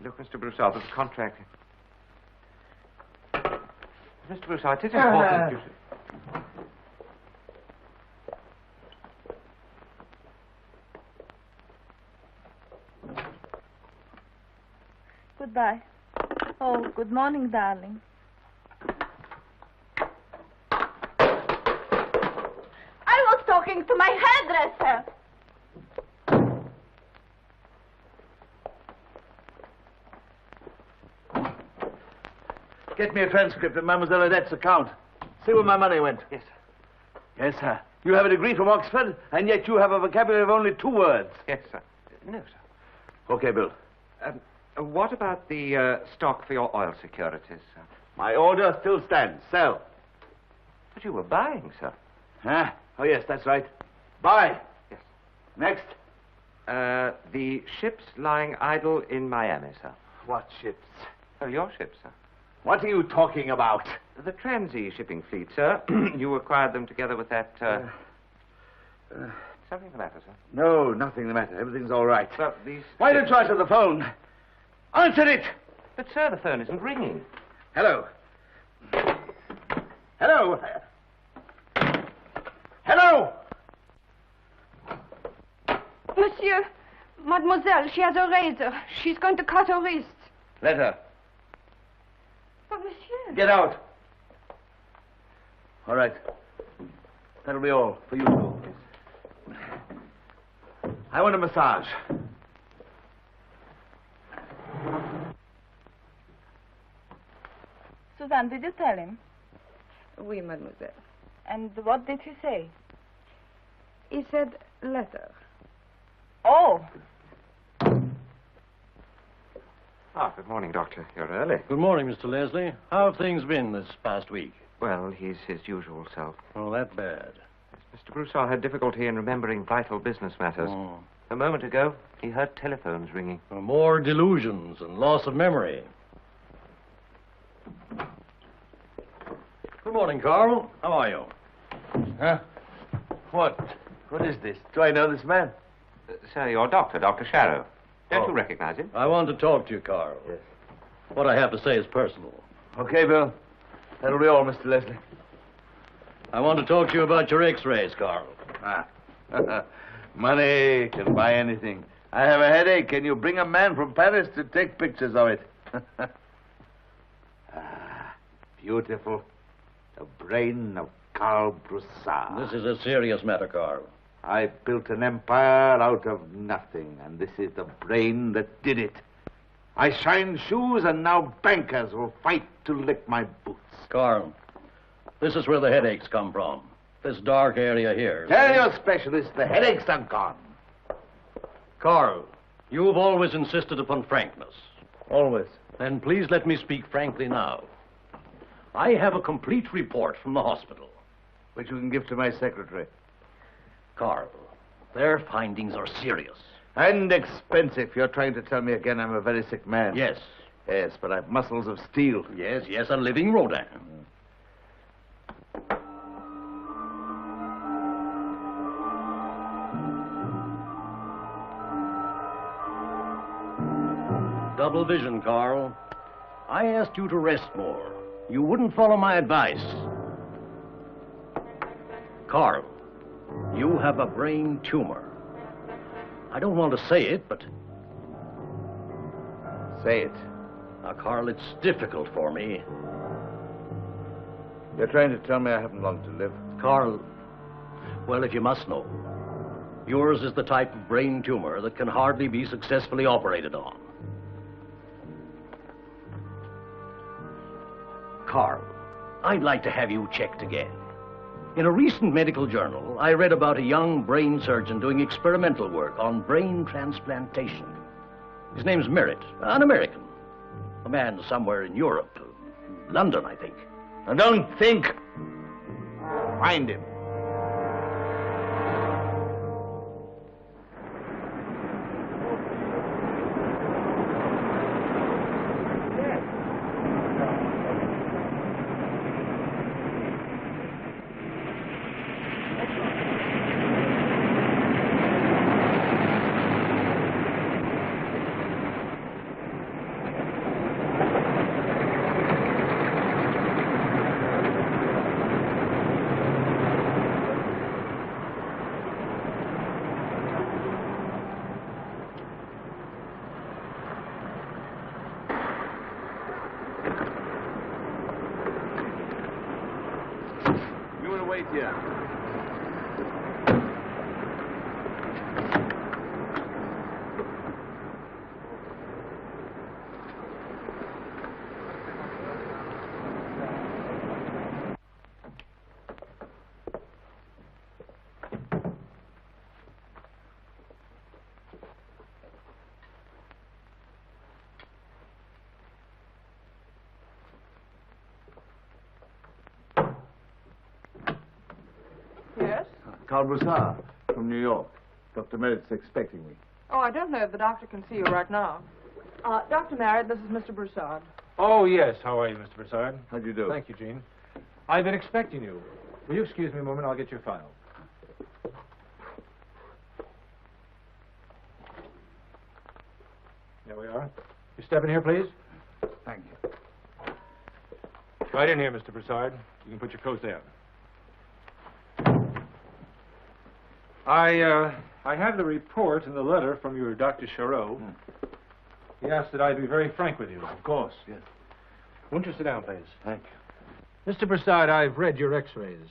Look, Mr. Broussard, this contract. Mr. Broussard, it is important you should... Goodbye. Oh, good morning, darling. I was talking to my hairdresser. Get me a transcript of Mademoiselle Odette's account. See where my money went. Yes, sir. Yes, sir. You have a degree from Oxford, and yet you have a vocabulary of only 2 words. Yes, sir. No, sir. Okay, Bill. What about the stock for your oil securities, sir? My order still stands. Sell. But you were buying, sir. Huh? Oh, yes, that's right. Buy. Yes. Next. The ships lying idle in Miami, sir. What ships? Oh, your ships, sir. What are you talking about? The Transy shipping fleet, sir. You acquired them together with that, something the matter, sir? No, nothing the matter. Everything's all right. Sir, these... Why don't you answer the phone? Answer it! But, sir, the phone isn't ringing. Hello. Hello. Hello! Monsieur, mademoiselle, she has a razor. She's going to cut her wrist. Let her. But, monsieur... Get out. All right. That'll be all for you two. I want a massage. Suzanne, did you tell him? Oui, mademoiselle. And what did he say? He said letter. Oh. Good morning, Doctor. You're early. Good morning, Mr. Leslie. How have things been this past week? Well, he's his usual self. Oh, that bad. Mr. Broussard had difficulty in remembering vital business matters. Oh. A moment ago, he heard telephones ringing. More delusions and loss of memory. Good morning, Carl. How are you? Huh? What? What is this? Do I know this man? Sir, your doctor, Dr. Sharrow. Don't you recognize him? I want to talk to you, Carl. Yes. What I have to say is personal. Okay, Bill. That'll be all, Mr. Leslie. I want to talk to you about your x-rays, Carl. Money can buy anything. I have a headache. Can you bring a man from Paris to take pictures of it? Beautiful. The brain of Carl Broussard. This is a serious matter, Carl. I built an empire out of nothing, and this is the brain that did it. I shined shoes, and now bankers will fight to lick my boots. Carl, this is where the headaches come from. This dark area here. Tell your specialist the headaches are gone. Carl, you've always insisted upon frankness. Always. Then please let me speak frankly now. I have a complete report from the hospital. Which you can give to my secretary. Carl, their findings are serious. And expensive. You're trying to tell me again I'm a very sick man. Yes. Yes, but I've muscles of steel. Yes, a living Rodin. Double vision, Carl. I asked you to rest more. You wouldn't follow my advice. Carl, you have a brain tumor. I don't want to say it, but... Say it. Now, Carl, it's difficult for me. You're trying to tell me I haven't long to live. Carl, well, if you must know, yours is the type of brain tumor that can hardly be successfully operated on. Carl, I'd like to have you checked again. In a recent medical journal, I read about a young brain surgeon doing experimental work on brain transplantation. His name's Merritt, an American. A man somewhere in Europe. London, I think. Now don't think. Find him. here. Yes? Coulouris from New York. Dr. Merritt's expecting me. Oh, I don't know if the doctor can see you right now. Dr. Merritt, this is Mr. Broussard. Oh, yes. How are you, Mr. Broussard? How do you do? Thank you, Jean. I've been expecting you. Will you excuse me a moment? I'll get your file. There we are. You step in here, please. Thank you. Right in here, Mr. Broussard. You can put your coat there. I have the report and the letter from your Dr. Charot. He asked that I be very frank with you. Of course, yes. Won't you sit down, please? Thank you. Mr. Broussard, I've read your x-rays.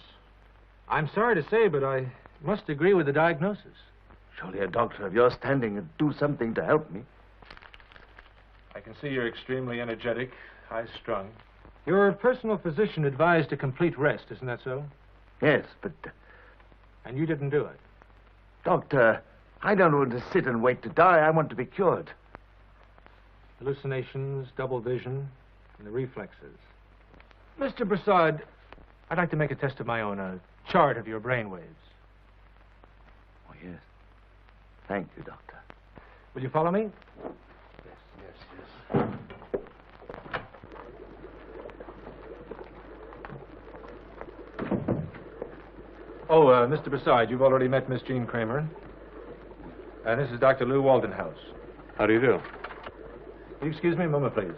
I'm sorry to say, but I must agree with the diagnosis. Surely a doctor of your standing would do something to help me. I can see you're extremely energetic, high-strung. Your personal physician advised a complete rest, isn't that so? Yes, but... And you didn't do it. Doctor, I don't want to sit and wait to die. I want to be cured. Hallucinations, double vision, and the reflexes. Mr. Broussard, I'd like to make a test of my own, a chart of your brain waves. Oh, yes. Thank you, Doctor. Will you follow me? Yes. Oh, Mr. Broussard, you've already met Miss Jean Kramer. And this is Dr. Lou Waldenhouse. How do you do? Will you excuse me a moment, please?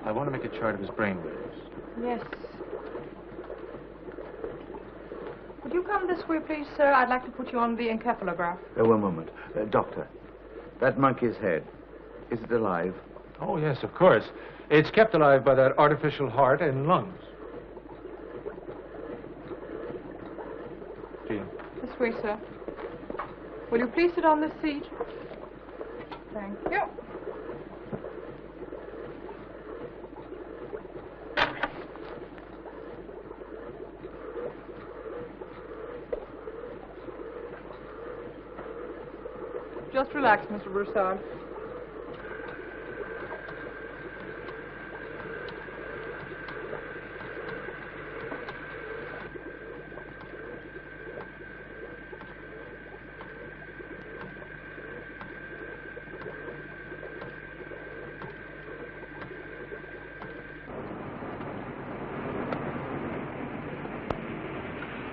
I want to make a chart of his brainwaves. Yes. Would you come this way, please, sir? I'd like to put you on the encephalograph. One moment. Doctor, that monkey's head, is it alive? Oh, yes, of course. It's kept alive by that artificial heart and lungs. Jean. This way, sir. Will you please sit on this seat? Thank you. Just relax, Mr. Broussard.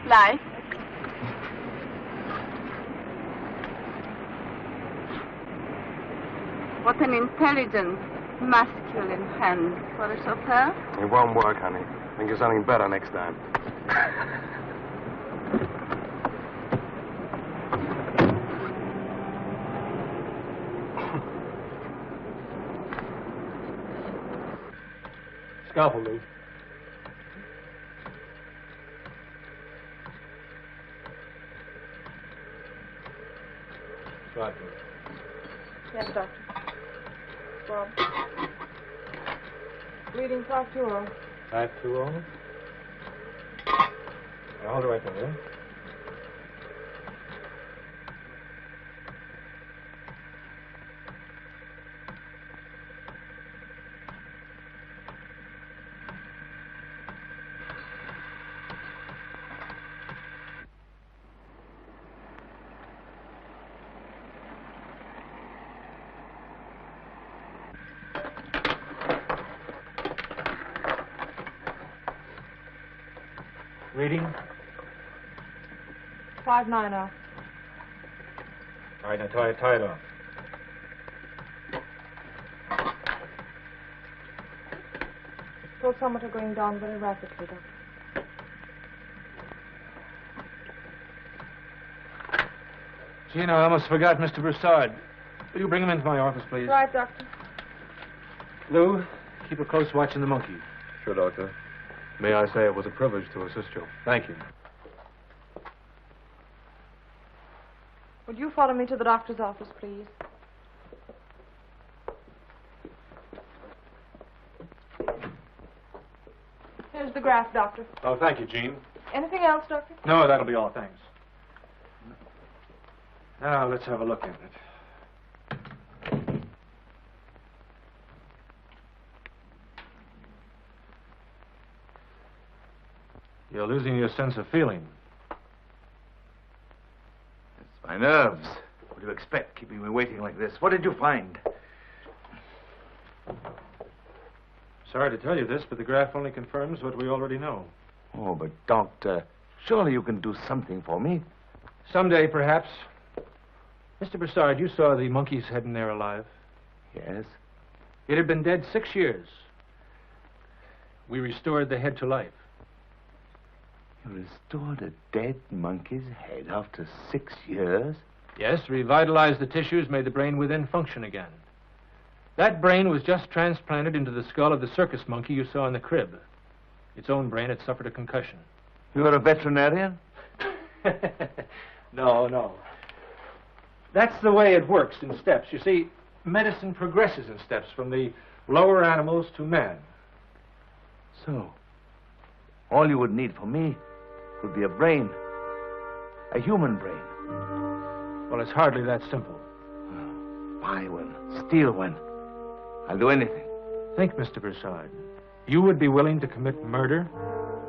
Life. What an intelligent, masculine hand for a chauffeur. It won't work, honey. Think of something better next time. Scalpel, Lou. Right. Yes, doctor. Bob. Bleeding 520. 520. Now, hold it right there. Reading. 590. All right, now tie it off. Pulsometer going down very rapidly, Doctor. Gina, I almost forgot Mr. Broussard. Will you bring him into my office, please? Right, Doctor. Lou, keep a close watch on the monkey. Sure, Doctor. May I say it was a privilege to assist you. Thank you. Would you follow me to the doctor's office, please? Here's the graph, Doctor. Oh, thank you, Jean. Anything else, Doctor? No, that'll be all, thanks. Now, let's have a look at it. You're losing your sense of feeling. It's my nerves. What do you expect, keeping me waiting like this? What did you find? Sorry to tell you this, but the graph only confirms what we already know. Oh, but Doctor, surely you can do something for me. Someday, perhaps. Mr. Broussard, you saw the monkey's head in there alive. Yes? It had been dead 6 years. We restored the head to life. You restored a dead monkey's head after 6 years? Yes, revitalized the tissues, made the brain within function again. That brain was just transplanted into the skull of the circus monkey you saw in the crib. Its own brain had suffered a concussion. You're a veterinarian? No. That's the way it works in steps. You see, medicine progresses in steps from the lower animals to man. So, all you would need for me would be a brain. A human brain. Well, it's hardly that simple. Buy one. Steal one. I'll do anything. Think, Mr. Broussard. You would be willing to commit murder?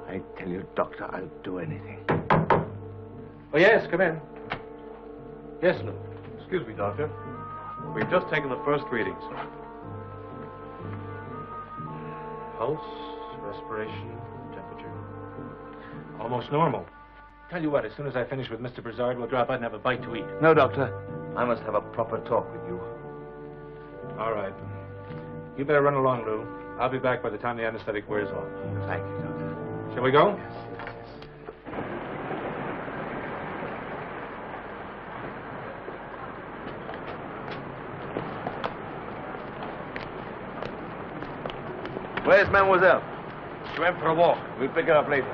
I tell you, Doctor, I'll do anything. Oh, yes, come in. Yes, Lou. Excuse me, Doctor. We've just taken the first readings. Pulse, respiration, temperature. Almost normal. Tell you what, as soon as I finish with Mr. Broussard, we'll drop out and have a bite to eat. No, Doctor. I must have a proper talk with you. All right. You better run along, Lou. I'll be back by the time the anesthetic wears off. Thank you, Doctor. Shall we go? Yes. Where's Mademoiselle? She went for a walk. We'll pick her up later.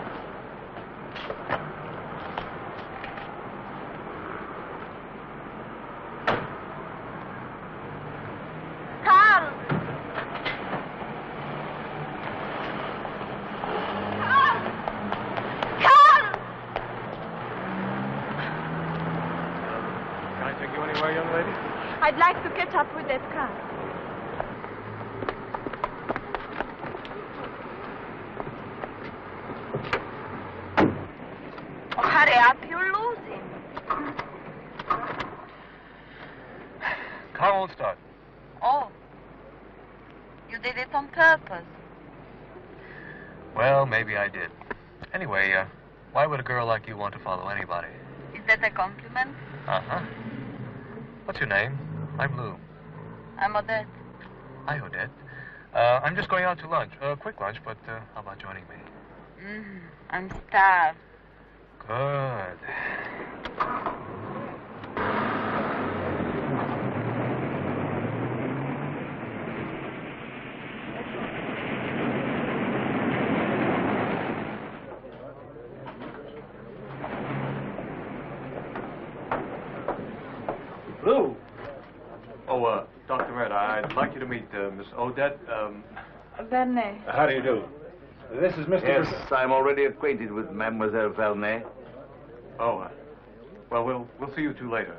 Carl! Carl! Can I take you anywhere, young lady? I'd like to catch up with that car. Oh, hurry up, you're losing. Car won't start. Oh. You did it on purpose. Well, maybe I did. Anyway, why would a girl like you want to follow anybody? Is that a compliment? Uh-huh. What's your name? I'm Lou. I'm Odette. Hi, Odette. I'm just going out to lunch. Quick lunch, but how about joining me? I'm starved. Good. Lou! Oh, Dr. Red, I'd like you to meet Miss Odette. Verney. How do you do? This is Mr. Yes, Broussard. I'm already acquainted with Mademoiselle Verney. Oh, well, we'll see you two later.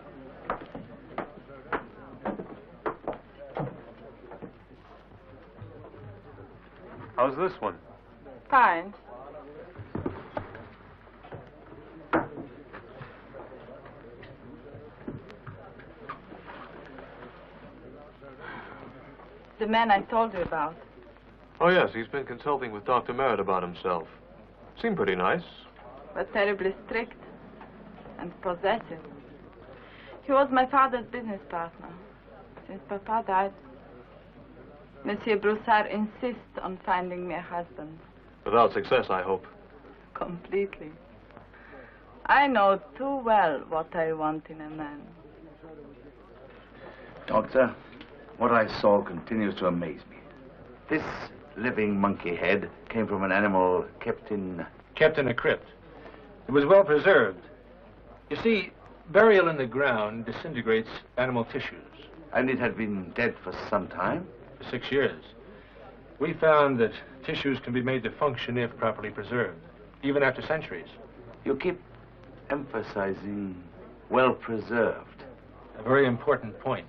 How's this one? Fine. The man I told you about. Oh, yes, he's been consulting with Dr. Merritt about himself. Seemed pretty nice. but terribly strict and possessive. He was my father's business partner. Since Papa died, Monsieur Broussard insists on finding me a husband. Without success, I hope. Completely. I know too well what I want in a man. Doctor, what I saw continues to amaze me. This living monkey head came from an animal kept in Kept in a crypt. It was well preserved. You see, burial in the ground disintegrates animal tissues. And it had been dead for some time. For 6 years. We found that tissues can be made to function if properly preserved, even after centuries. You keep emphasizing well preserved. A very important point.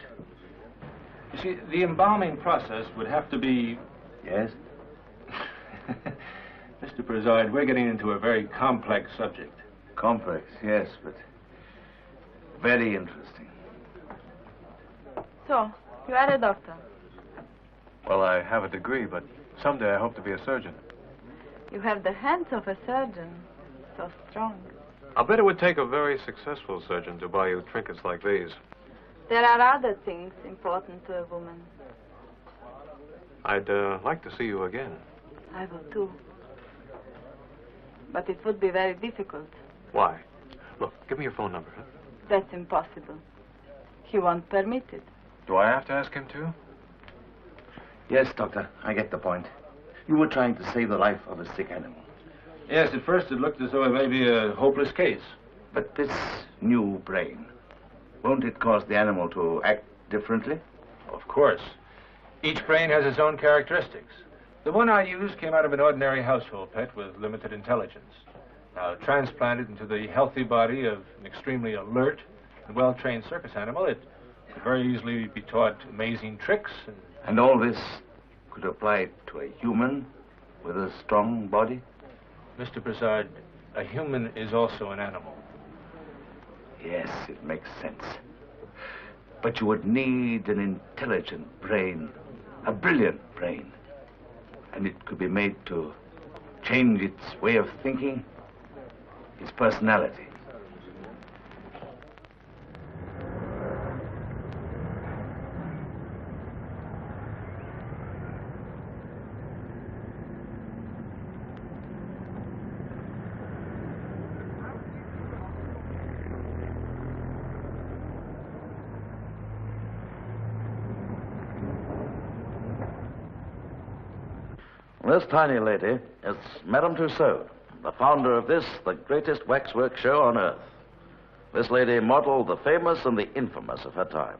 You see, the embalming process would have to be... Yes? Mr. Broussard, we're getting into a very complex subject. Complex, yes, but very interesting. So, you are a doctor. Well, I have a degree, but someday I hope to be a surgeon. You have the hands of a surgeon. So strong. I'll bet it would take a very successful surgeon to buy you trinkets like these. There are other things important to a woman. I'd like to see you again. I will too. But it would be very difficult. Why? Look, give me your phone number, huh? That's impossible. He won't permit it. Do I have to ask him to? Yes, Doctor, I get the point. You were trying to save the life of a sick animal. Yes, at first it looked as though it may be a hopeless case. But this new brain, won't it cause the animal to act differently? Of course. Each brain has its own characteristics. The one I used came out of an ordinary household pet with limited intelligence. Now, transplanted into the healthy body of an extremely alert and well-trained circus animal, it could very easily be taught amazing tricks. And all this could apply to a human with a strong body? Mr. Broussard, a human is also an animal. Yes, it makes sense. But you would need an intelligent brain, a brilliant brain. And it could be made to change its way of thinking, its personality. This tiny lady is Madame Tussaud, the founder of this, the greatest waxwork show on earth. This lady modeled the famous and the infamous of her time.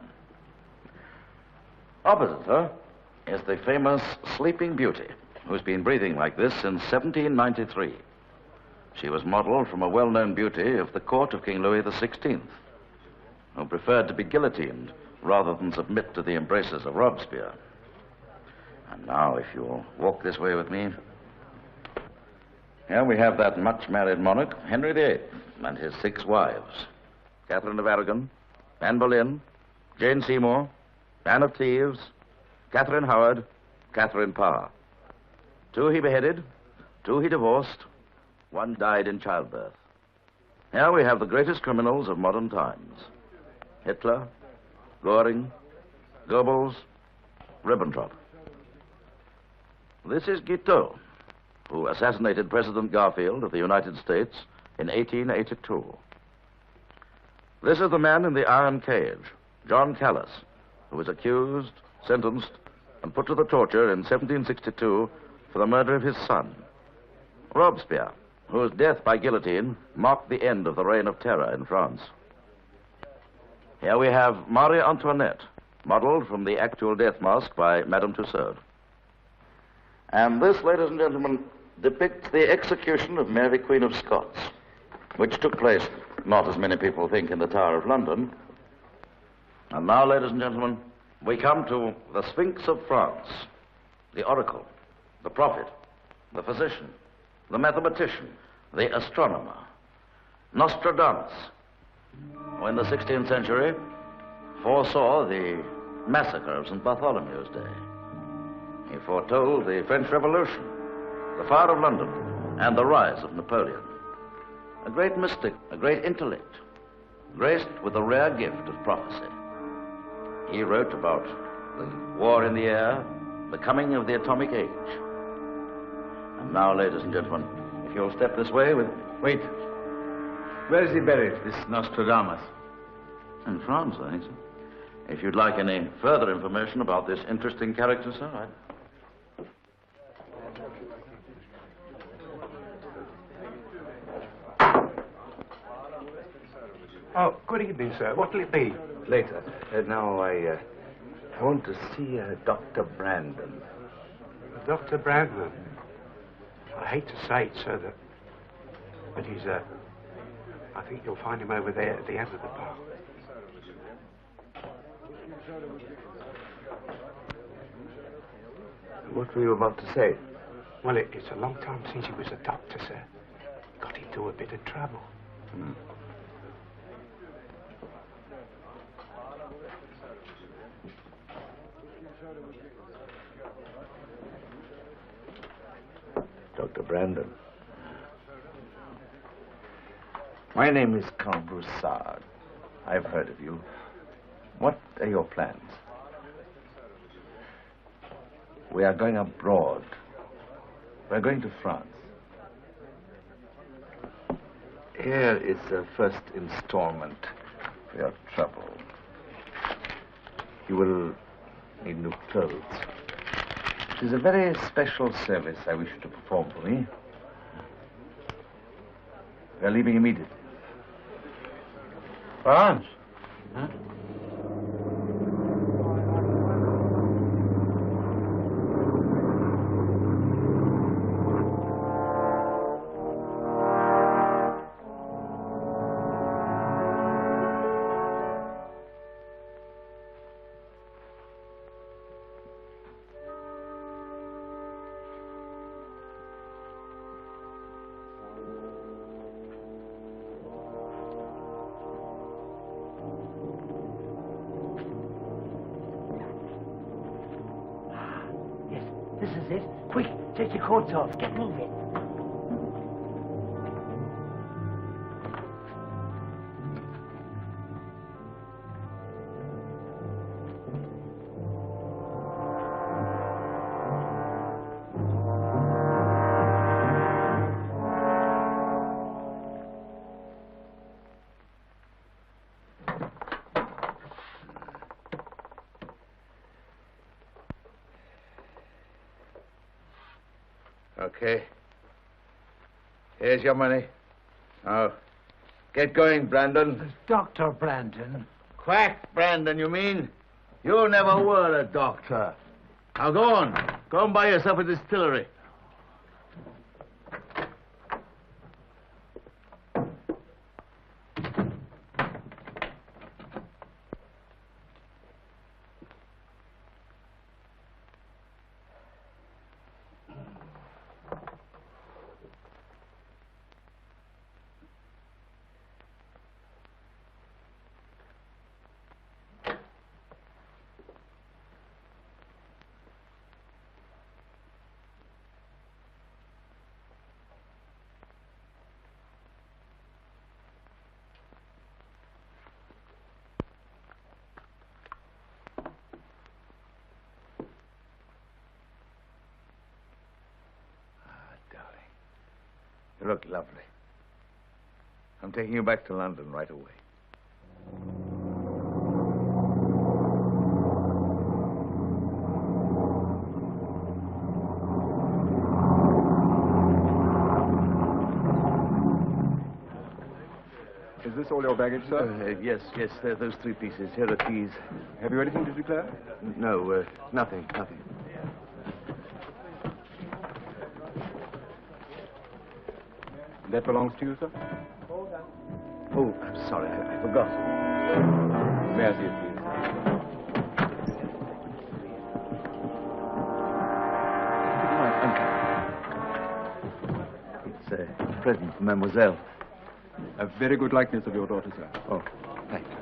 Opposite her is the famous Sleeping Beauty, who's been breathing like this since 1793. She was modeled from a well-known beauty of the court of King Louis XVI, who preferred to be guillotined rather than submit to the embraces of Robespierre. And now, if you'll walk this way with me. Here we have that much-married monarch, Henry VIII, and his 6 wives. Catherine of Aragon, Anne Boleyn, Jane Seymour, Anne of Cleves, Catherine Howard, Catherine Parr. 2 he beheaded, 2 he divorced, 1 died in childbirth. Here we have the greatest criminals of modern times. Hitler, Goring, Goebbels, Ribbentrop. This is Guiteau, who assassinated President Garfield of the United States in 1882. This is the man in the iron cage, John Callis, who was accused, sentenced, and put to the torture in 1762 for the murder of his son. Robespierre, whose death by guillotine marked the end of the reign of terror in France. Here we have Marie Antoinette, modeled from the actual death mask by Madame Tussaud. And this, ladies and gentlemen, depicts the execution of Mary, Queen of Scots, which took place, not as many people think, in the Tower of London. And now, ladies and gentlemen, we come to the Sphinx of France, the oracle, the prophet, the physician, the mathematician, the astronomer, Nostradamus, who in the 16th century foresaw the massacre of St. Bartholomew's Day. He foretold the French Revolution, the fire of London, and the rise of Napoleon. A great mystic, a great intellect, graced with a rare gift of prophecy. He wrote about the war in the air, the coming of the atomic age. And now, ladies and gentlemen, if you'll step this way with... Wait. Where is he buried, this Nostradamus? In France, I think so. If you'd like any further information about this interesting character, sir, Oh, good evening, sir. What'll it be? Later. Now, I want to see Dr. Brandon. Dr. Brandon. I hate to say it, sir, but he's, I think you'll find him over there at the end of the bar. What were you about to say? Well, it's a long time since he was a doctor, sir. Got into a bit of trouble. Hmm. Dr. Brandon. My name is Coulouris. I've heard of you. What are your plans? We are going abroad. We're going to France. Here is the first installment for your trouble. You will need new clothes. It is a very special service I wish you to perform for me. We are leaving immediately. France? Huh? This is it. Quick, take your coats off. Get moving. Okay. Here's your money. Now, get going, Brandon. Dr. Brandon. Quack, Brandon, you mean? You never were a doctor. Now, go on. Go and buy yourself a distillery. You look lovely. I'm taking you back to London right away. Is this all your baggage, sir? Yes, those 3 pieces. Here are keys. Have you anything to declare? No, nothing. That belongs to you, sir? Oh, I'm sorry, I forgot. May I see it, please? It's a present for Mademoiselle. A very good likeness of your daughter, sir. Oh, thank you.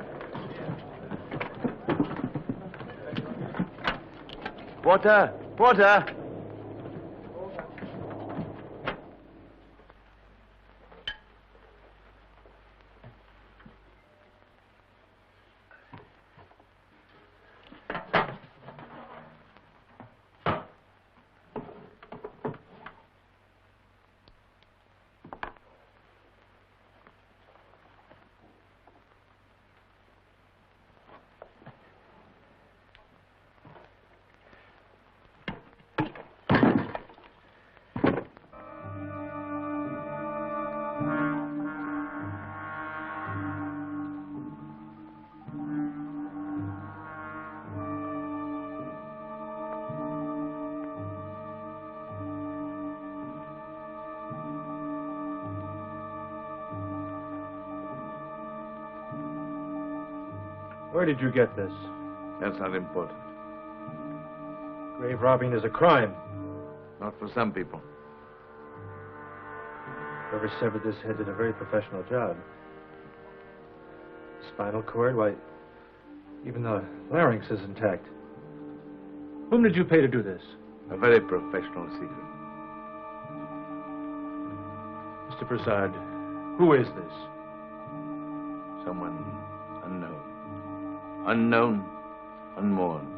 Water! Where did you get this? That's not important. Grave robbing is a crime. Not for some people. Whoever severed this head did a very professional job. Spinal cord, why, even the larynx is intact. Whom did you pay to do this? A very professional secret. Mr. Prasad, who is this? Someone unknown. Unknown, unmourned.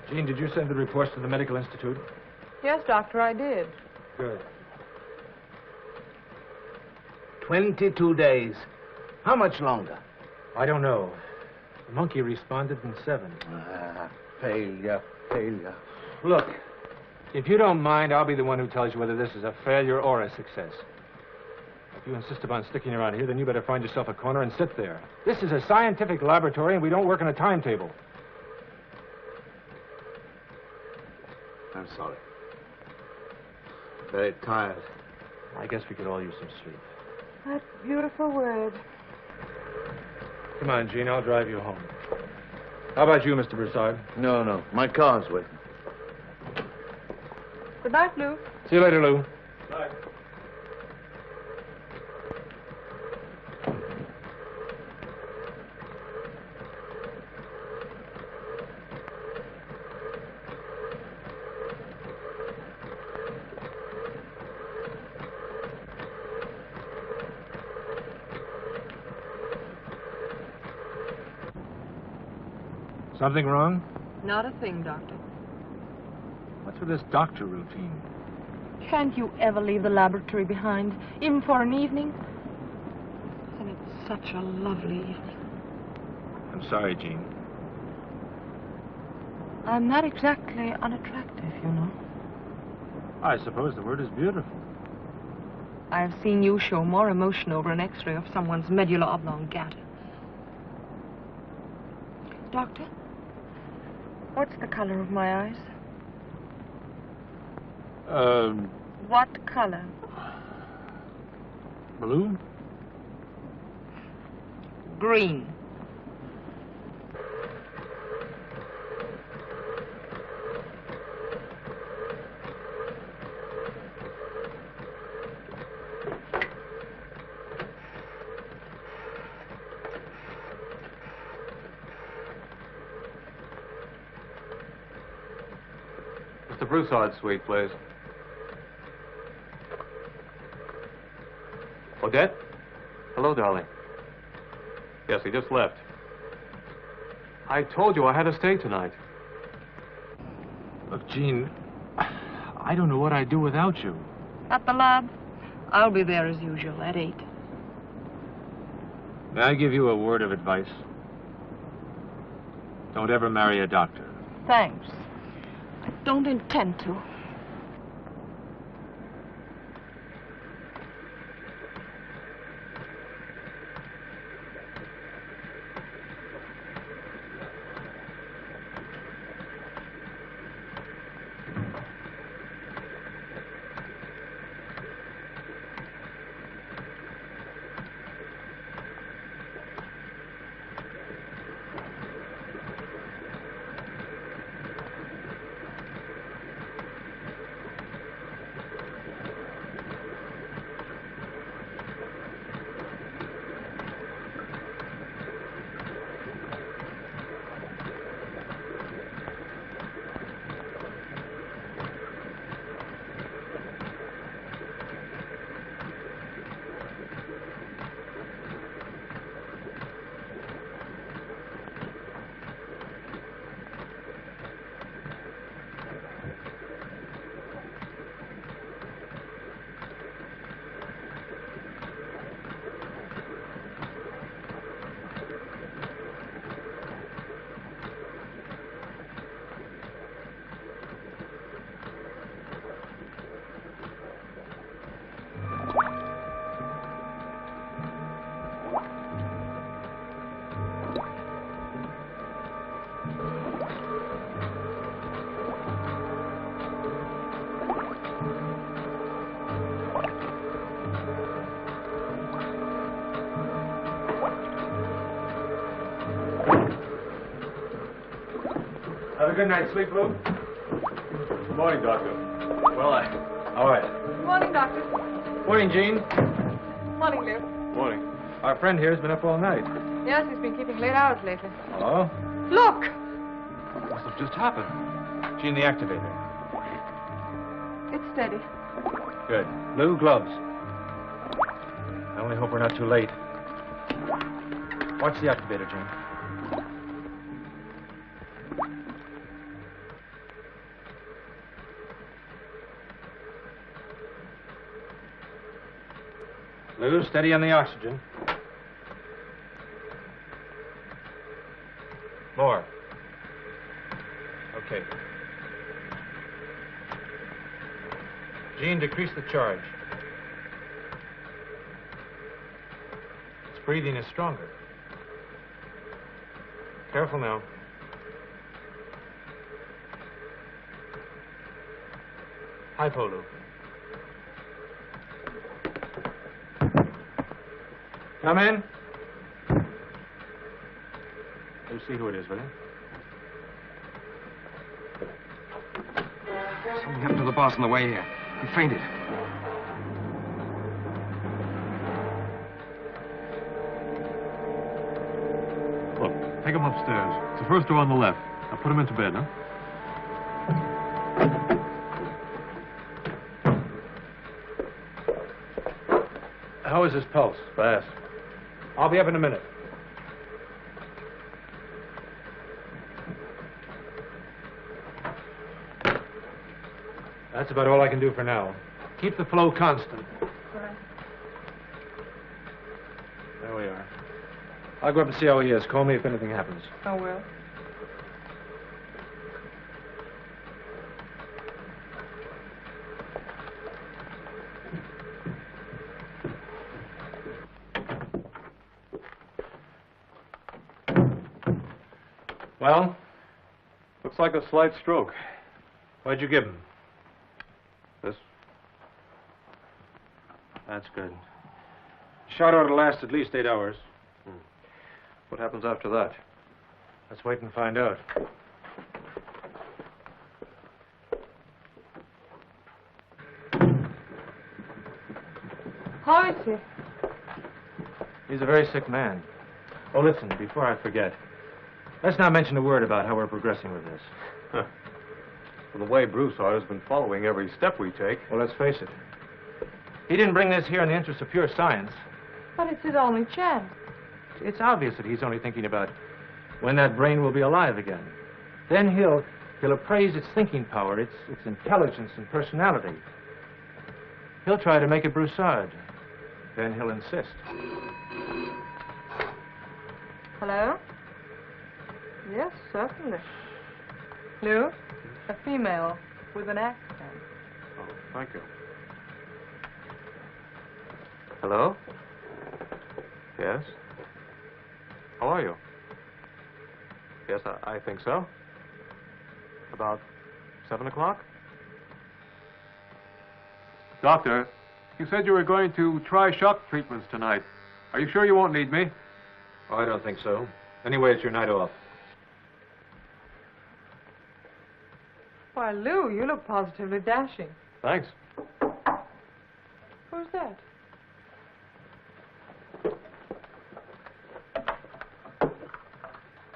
Jean, did you send the reports to the Medical Institute? Yes, Doctor, I did. Good. 22 days. How much longer? I don't know. The monkey responded in 7. Failure. Look, if you don't mind, I'll be the one who tells you whether this is a failure or a success. If you insist upon sticking around here, then you better find yourself a corner and sit there. This is a scientific laboratory, and we don't work on a timetable. I'm sorry. Very tired. I guess we could all use some sleep. That beautiful word. Come on, Jean, I'll drive you home. How about you, Mr. Broussard? No. My car's waiting. Good night, Lou. See you later, Lou. Bye. Something wrong? Not a thing, Doctor. What's with this doctor routine? Can't you ever leave the laboratory behind, even for an evening? And it's such a lovely evening. I'm sorry, Jean. I'm not exactly unattractive, you know. I suppose the word is beautiful. I've seen you show more emotion over an x-ray of someone's medulla oblongata. Doctor, what's the color of my eyes? What color? Blue? Green. Mr. Broussard's suite, please. Odette? Hello, darling. Yes, he just left. I told you I had to stay tonight. Look, Jean, I don't know what I'd do without you. At the lab? I'll be there as usual at 8. May I give you a word of advice? Don't ever marry a doctor. Thanks. I don't intend to. a good night's sleep, Lou? Good morning, Doctor. Well, all right. Good morning, Doctor. Morning, Jean. Morning, Lou. Morning. Our friend here has been up all night. Yes, he's been keeping late hours lately. Oh? Look! Must have just happened. Jean, the activator. It's steady. Good. Lou, gloves. I only hope we're not too late. Watch the activator, Jean. Lou, steady on the oxygen. More. Okay. Jean, decrease the charge. Its breathing is stronger. Careful now. Hypo, Lou. Come in. You see who it is, will you? Something happened to the boss on the way here. He fainted. Look, take him upstairs. It's the first door on the left. Now put him into bed, huh? How is his pulse? Fast. I'll be up in a minute. That's about all I can do for now. Keep the flow constant. Right. There we are. I'll go up and see how he is. Call me if anything happens. I will. Well, Looks like a slight stroke. what'd you give him? This? That's good. Shot ought to last at least 8 hours. What happens after that? Let's wait and find out. How is he? He's a very sick man. Oh, listen, before I forget, let's not mention a word about how we're progressing with this. Huh. Well, the way Broussard has been following every step we take. Well, let's face it. He didn't bring this here in the interest of pure science. But it's his only chance. It's obvious that he's only thinking about when that brain will be alive again. Then he'll appraise its thinking power, its intelligence and personality. He'll try to make it Broussard. Then he'll insist. Hello? Yes, certainly. Lou? A female with an accent. Oh, thank you. Hello? Yes? How are you? Yes, I think so. About 7 o'clock? Doctor, you said you were going to try shock treatments tonight. Are you sure you won't need me? Oh, I don't think so. Anyway, it's your night off. Why, Lou, you look positively dashing. Thanks. Who's that?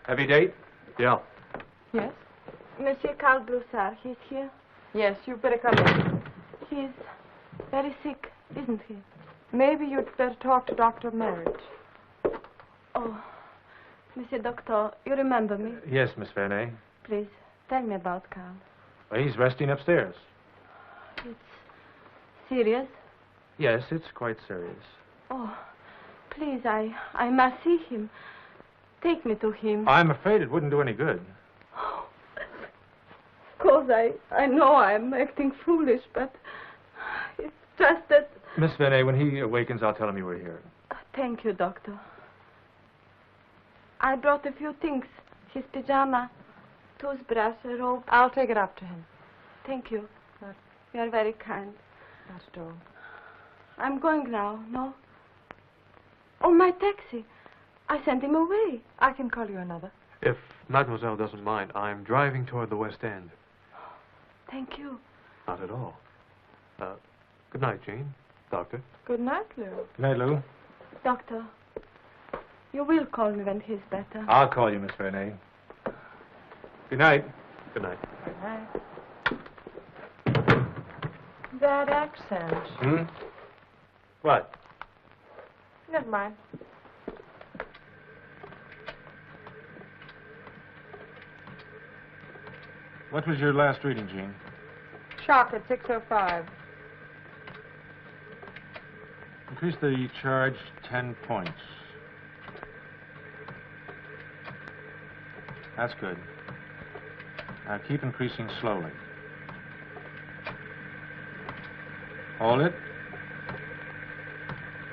Heavy date? Yeah. Yes? Monsieur Carl Broussard, he's here. Yes, you better come in. He's very sick, isn't he? Maybe you'd better talk to Dr. Merritt. Oh, Monsieur Doctor, you remember me? Yes, Miss Vernet. Please, tell me about Carl. Well, he's resting upstairs. It's serious? Yes, it's quite serious. Oh, please, I must see him. Take me to him. I'm afraid it wouldn't do any good. Of course, I know I'm acting foolish, but it's just that... Miss Vernet, when he awakens, I'll tell him you were here. Thank you, Doctor. I brought a few things. His pajama, toothbrush, a robe. I'll take it up to him. Thank you. You are very kind. Not at all. I'm going now, no? Oh, my taxi. I sent him away. I can call you another. If Mademoiselle doesn't mind. I'm driving toward the West End. Thank you. Not at all. Good night, Jean. Doctor. Good night, Lou. Good night, Lou. Doctor, you will call me when he's better. I'll call you, Miss Vernay. Good night. Good night. Good night. That accent. Hmm? What? Never mind. What was your last reading, Jean? Shock at 6:05. Increase the charge 10 points. That's good. Now keep increasing slowly. Hold it.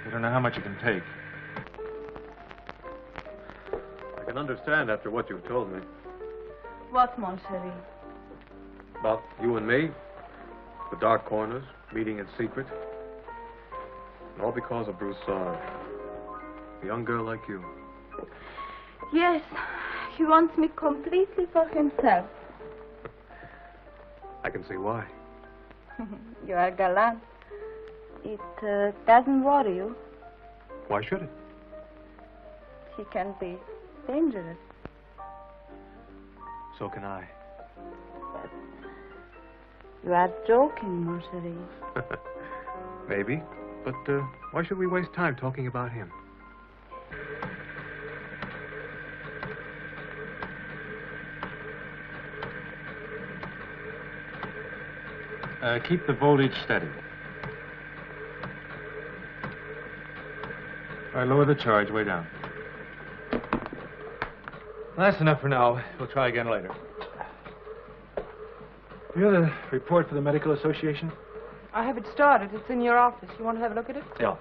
You don't know how much you can take. I can understand after what you've told me. What, mon chéri? About you and me, the dark corners, meeting in secret. And all because of Broussard. A young girl like you. Yes, he wants me completely for himself. I can see why. You are gallant. It doesn't worry you. Why should it? He can be dangerous. So can I. You are joking, mon chéri. Maybe. But why should we waste time talking about him? Keep the voltage steady. All right, lower the charge way down. That's enough for now. We'll try again later. You have the report for the Medical Association? I have it started. It's in your office. You want to have a look at it? Yeah.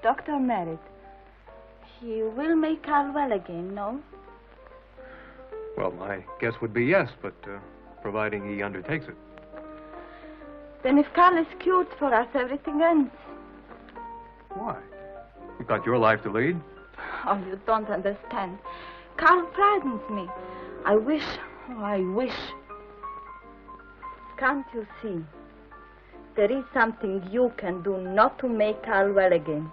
Dr. Merritt, he will make Carl well again, no? Well, my guess would be yes, but providing he undertakes it. Then if Carl is cured for us, everything ends. Why? You've got your life to lead. Oh, you don't understand. Carl frightens me. I wish. Can't you see? There is something you can do not to make Carl well again.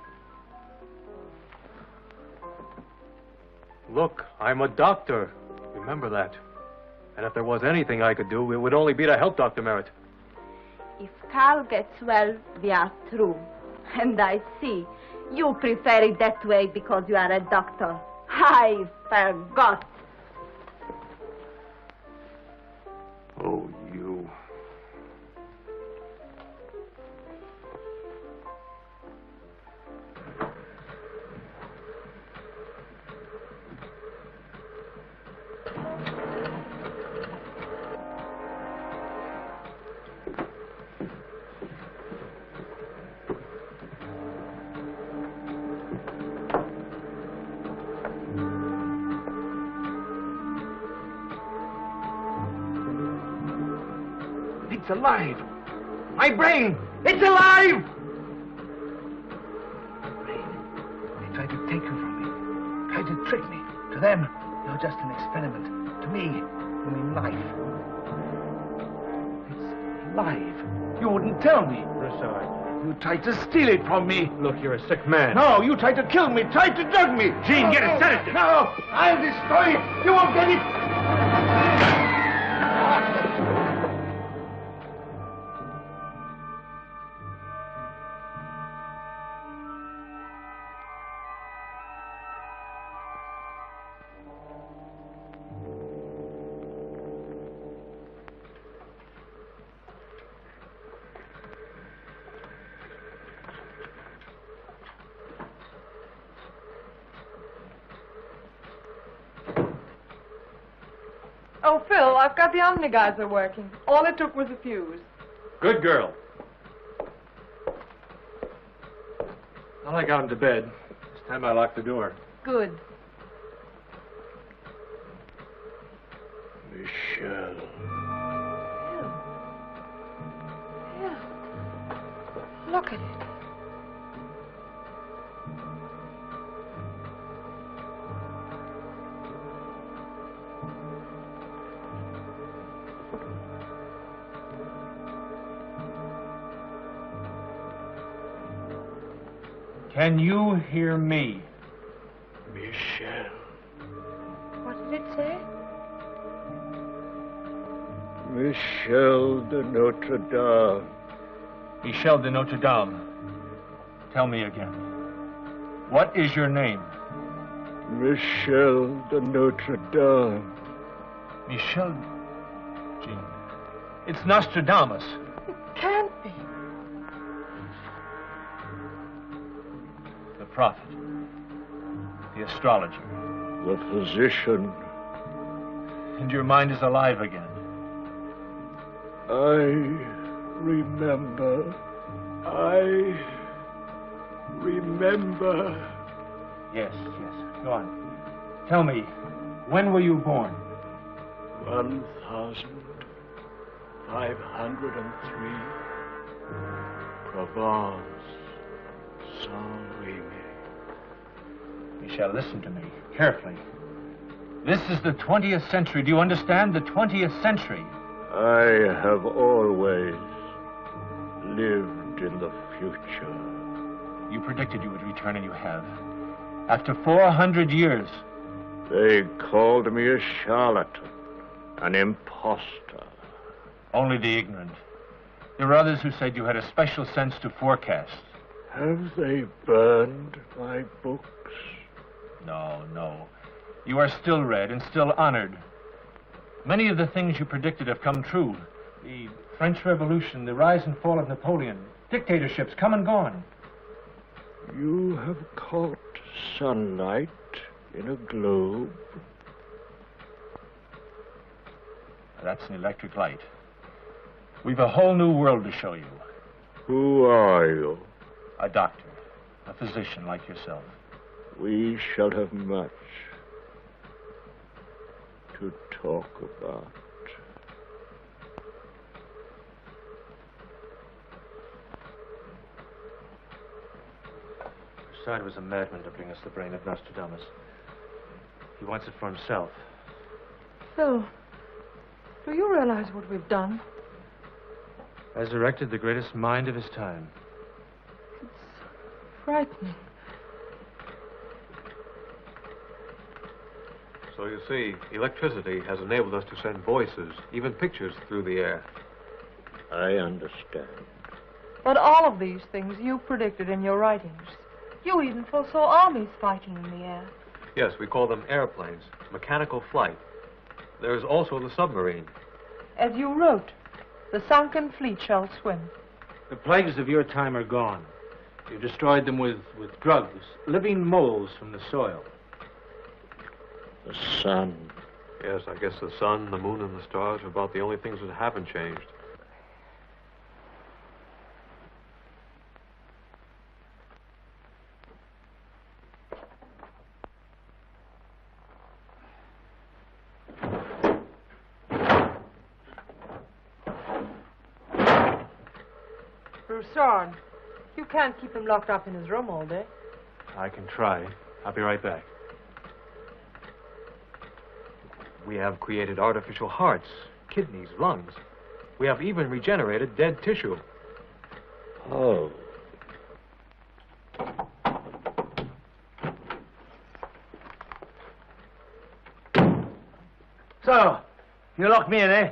Look, I'm a doctor. Remember that. And if there was anything I could do, it would only be to help Dr. Merritt. If Carl gets well, we are through. And I see. You prefer it that way because you are a doctor. I forgot. Oh, you. It's alive! My brain! It's alive! Brain. They tried to take you from me. Tried to trick me. To them, you're just an experiment. To me, you mean life. It's alive. You wouldn't tell me. Broussard. You tried to steal it from me. Look, you're a sick man. No, you tried to kill me. Tried to drug me. Jean, get it sedative. No, I'll destroy it. You won't get it. Oh, Phil, I've got the omnigizer working. All it took was a fuse. Good girl. Well, I got him to bed. This time I locked the door. Good. Michelle. Phil. Look at it. Can you hear me? Michel. What did it say? Michel de Notre Dame. Michel de Notre Dame. Tell me again. What is your name? Michel de Notre Dame. Michel... Jean. It's Nostradamus. It can't be. The prophet. The astrologer. The physician. And your mind is alive again. I remember. Yes. Go on. Tell me, when were you born? 1503. Provence. Saint-Rémy. Michel, listen to me carefully. This is the 20th century. Do you understand? The 20th century. I have always lived in the future. You predicted you would return, and you have. After 400 years. They called me a charlatan, an impostor. Only the ignorant. There were others who said you had a special sense to forecast. Have they burned my books? No. You are still read and still honored. Many of the things you predicted have come true. The French Revolution, the rise and fall of Napoleon, dictatorships come and gone. You have caught sunlight in a globe. That's an electric light. We've a whole new world to show you. Who are you? A doctor, a physician like yourself. We shall have much to talk about. Broussard was a madman to bring us the brain of Nostradamus. He wants it for himself. Phil, do you realize what we've done? Resurrected the greatest mind of his time. It's frightening. So you see, electricity has enabled us to send voices, even pictures, through the air. I understand. But all of these things you predicted in your writings. You even foresaw armies fighting in the air. Yes, we call them airplanes, mechanical flight. There's also the submarine. As you wrote, the sunken fleet shall swim. The plagues of your time are gone. You destroyed them with drugs, living moles from the soil. The sun. Yes, I guess the sun, the moon, and the stars are about the only things that haven't changed. Broussard, you can't keep him locked up in his room all day. I can try. I'll be right back. We have created artificial hearts, kidneys, lungs. We have even regenerated dead tissue. Oh. So, you locked me in, eh?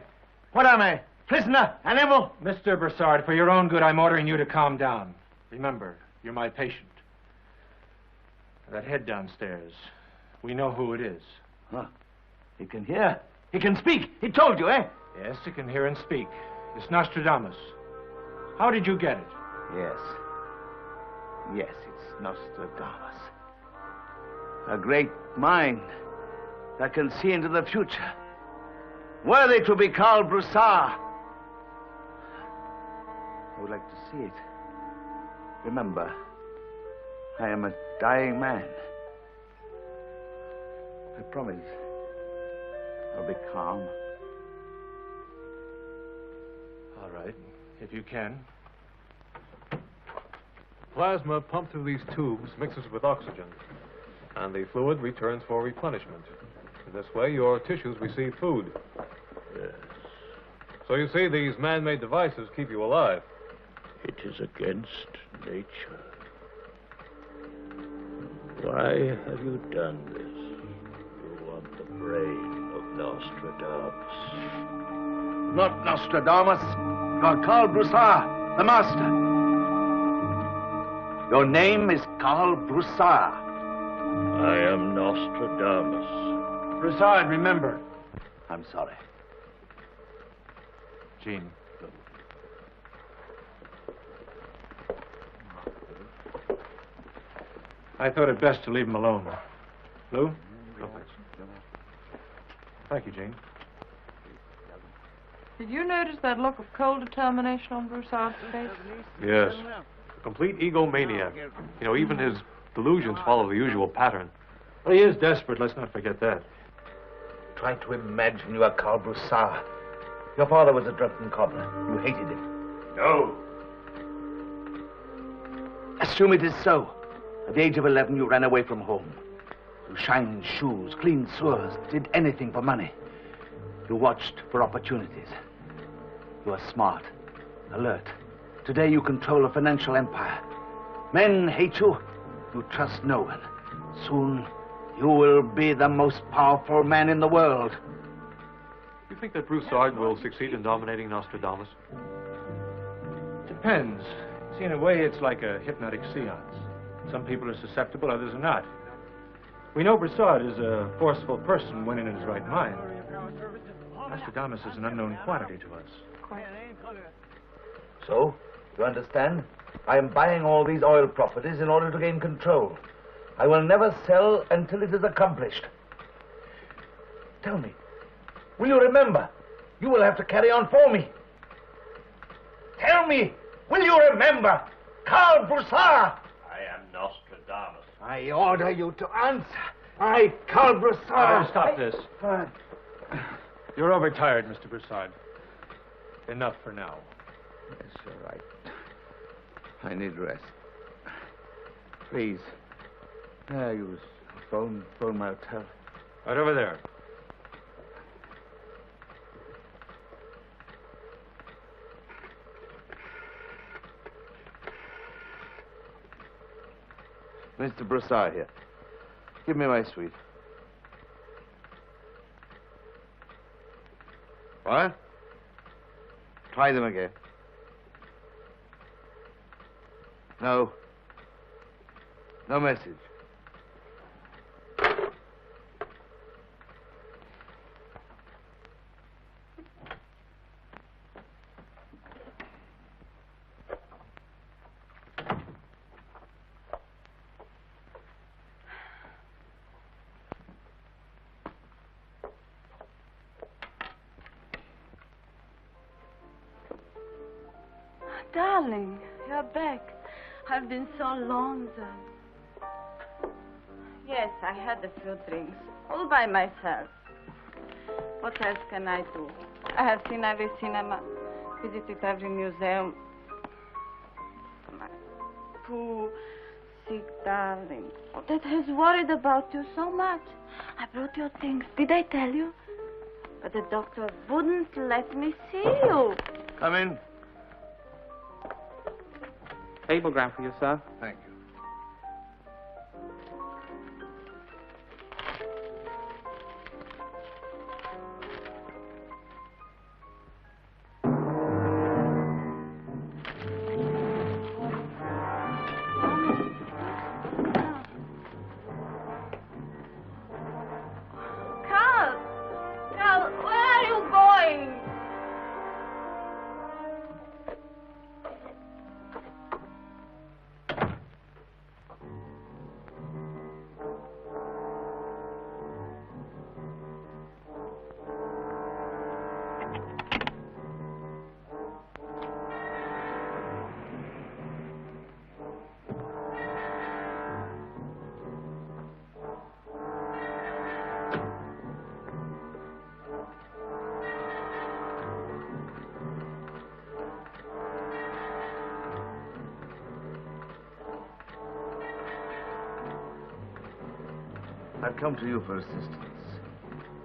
What am I? Prisoner? Animal? Mr. Broussard, for your own good, I'm ordering you to calm down. Remember, you're my patient. That head downstairs, we know who it is. Huh. He can hear. He can speak. He told you, eh? Yes, he can hear and speak. It's Nostradamus. How did you get it? Yes. Yes, it's Nostradamus. A great mind that can see into the future. Worthy to be called Broussard. I would like to see it. Remember, I am a dying man. I promise I'll be calm. All right, if you can. Plasma pumped through these tubes mixes with oxygen, and the fluid returns for replenishment. In this way, your tissues receive food. Yes. So you see, these man-made devices keep you alive. It is against nature. Why have you done this? You want the brain of Nostradamus. Not Nostradamus. You're Karl Broussard, the master. Your name is Karl Broussard. I am Nostradamus. Broussard, remember. I'm sorry. Jean. I thought it best to leave him alone. Lou? No, thanks. Thank you, Jean. Did you notice that look of cold determination on Broussard's face? Yes. A complete egomaniac. You know, even his delusions follow the usual pattern. Well, he is desperate, let's not forget that. Try to imagine you are Karl Broussard. Your father was a drunken cobbler. You hated him. No. Assume it is so. At the age of 11, you ran away from home. You shined shoes, cleaned sewers, did anything for money. You watched for opportunities. You are smart, alert. Today you control a financial empire. Men hate you. You trust no one. Soon, you will be the most powerful man in the world. You think that Broussard will succeed in dominating Nostradamus? Depends. See, in a way, it's like a hypnotic seance. Some people are susceptible, others are not. We know Broussard is a forceful person when in his right mind. Nostradamus is an unknown quantity to us. So, you understand? I am buying all these oil properties in order to gain control. I will never sell until it is accomplished. Tell me, will you remember? You will have to carry on for me. Tell me, will you remember? Karl Broussard! I am Nostradamus. I order you to answer. I, Karl Broussard. Stop this. Fine. You're overtired, Mr. Broussard. Enough for now. Yes, you're right. I need rest. Please. Use phone my hotel. Right over there. Mr. Broussard here. Give me my suite. What? Try them again. No. No message. Darling, you're back. I've been so lonesome. Yes, I had a few drinks, all by myself. What else can I do? I have seen every cinema, visited every museum. My poor, sick darling. Oh, that has worried about you so much. I brought your things. Did I tell you? But the doctor wouldn't let me see you. Come in. Cablegram for you, sir. Thank you. Carl, where are you going? I've come to you for assistance.